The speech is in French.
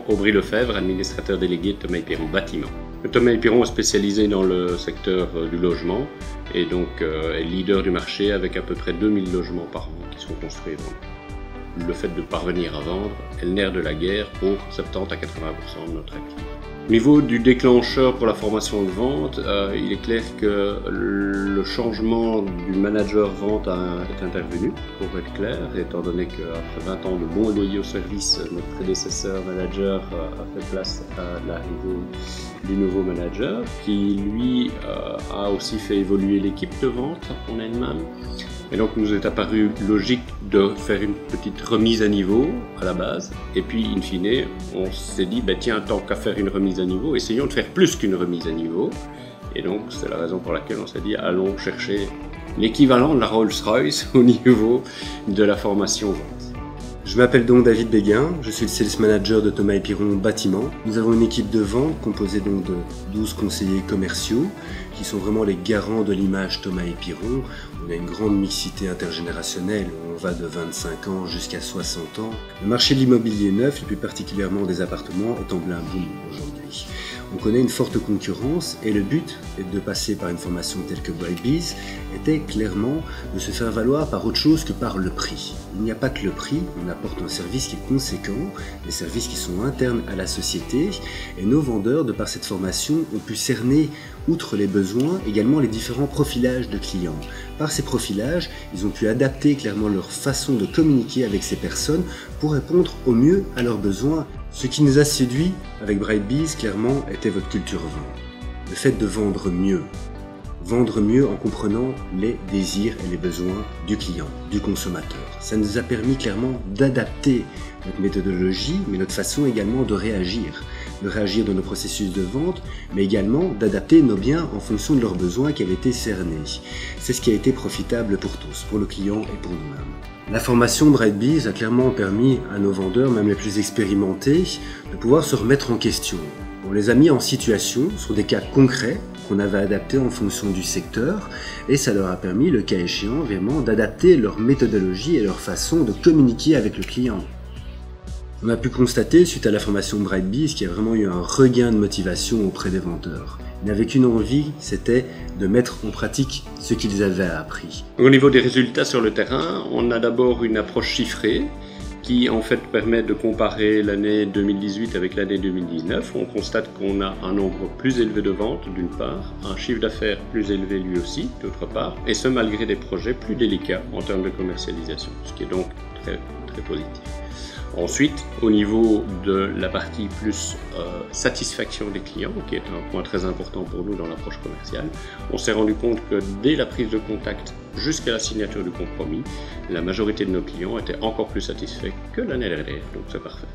Aubry Lefebvre, administrateur délégué de Thomas Piron Bâtiment. Thomas Piron est spécialisé dans le secteur du logement et donc est leader du marché avec à peu près 2000 logements par an qui sont construits et vendus. Le fait de parvenir à vendre est le nerf de la guerre pour 70 à 80% de notre activité. Au niveau du déclencheur pour la formation de vente, il est clair que le changement du manager vente est intervenu, pour être clair, étant donné qu'après 20 ans de bons loyers au service, notre prédécesseur manager a fait place à l'arrivée du nouveau manager, qui lui a aussi fait évoluer l'équipe de vente en elle-même. Et donc, il nous est apparu logique de faire une petite remise à niveau à la base. Et puis, in fine, on s'est dit, tiens, tant qu'à faire une remise à niveau, essayons de faire plus qu'une remise à niveau. Et donc, c'est la raison pour laquelle on s'est dit, allons chercher l'équivalent de la Rolls-Royce au niveau de la formation vente. Je m'appelle donc David Béguin, je suis le sales manager de Thomas Piron Bâtiment. Nous avons une équipe de vente composée donc de 12 conseillers commerciaux qui sont vraiment les garants de l'image Thomas Piron. On a une grande mixité intergénérationnelle, on va de 25 ans jusqu'à 60 ans. Le marché de l'immobilier neuf, et plus particulièrement des appartements, est en plein boom aujourd'hui. On connaît une forte concurrence et le but de passer par une formation telle que Brightbees était clairement de se faire valoir par autre chose que par le prix. Il n'y a pas que le prix, on apporte un service qui est conséquent, des services qui sont internes à la société et nos vendeurs, de par cette formation, ont pu cerner, outre les besoins, également les différents profilages de clients. Par ces profilages, ils ont pu adapter clairement leur façon de communiquer avec ces personnes pour répondre au mieux à leurs besoins. Ce qui nous a séduit avec Brightbees, clairement, était votre culture vente. Le fait de vendre mieux. Vendre mieux en comprenant les désirs et les besoins du client, du consommateur. Ça nous a permis clairement d'adapter notre méthodologie, mais notre façon également de réagir dans nos processus de vente, mais également d'adapter nos biens en fonction de leurs besoins qui avaient été cernés. C'est ce qui a été profitable pour tous, pour le client et pour nous-mêmes. La formation Brightbees a clairement permis à nos vendeurs, même les plus expérimentés, de pouvoir se remettre en question. On les a mis en situation sur des cas concrets qu'on avait adaptés en fonction du secteur et ça leur a permis, le cas échéant, vraiment d'adapter leur méthodologie et leur façon de communiquer avec le client. On a pu constater, suite à la formation Brightbees, qu'il y a vraiment eu un regain de motivation auprès des vendeurs. Ils n'avaient qu'une envie, c'était de mettre en pratique ce qu'ils avaient appris. Au niveau des résultats sur le terrain, on a d'abord une approche chiffrée qui en fait permet de comparer l'année 2018 avec l'année 2019. On constate qu'on a un nombre plus élevé de ventes d'une part, un chiffre d'affaires plus élevé lui aussi d'autre part, et ce malgré des projets plus délicats en termes de commercialisation, ce qui est donc très positif. Ensuite, au niveau de la partie plus satisfaction des clients, qui est un point très important pour nous dans l'approche commerciale, on s'est rendu compte que dès la prise de contact jusqu'à la signature du compromis, la majorité de nos clients étaient encore plus satisfaits que l'année dernière, donc c'est parfait.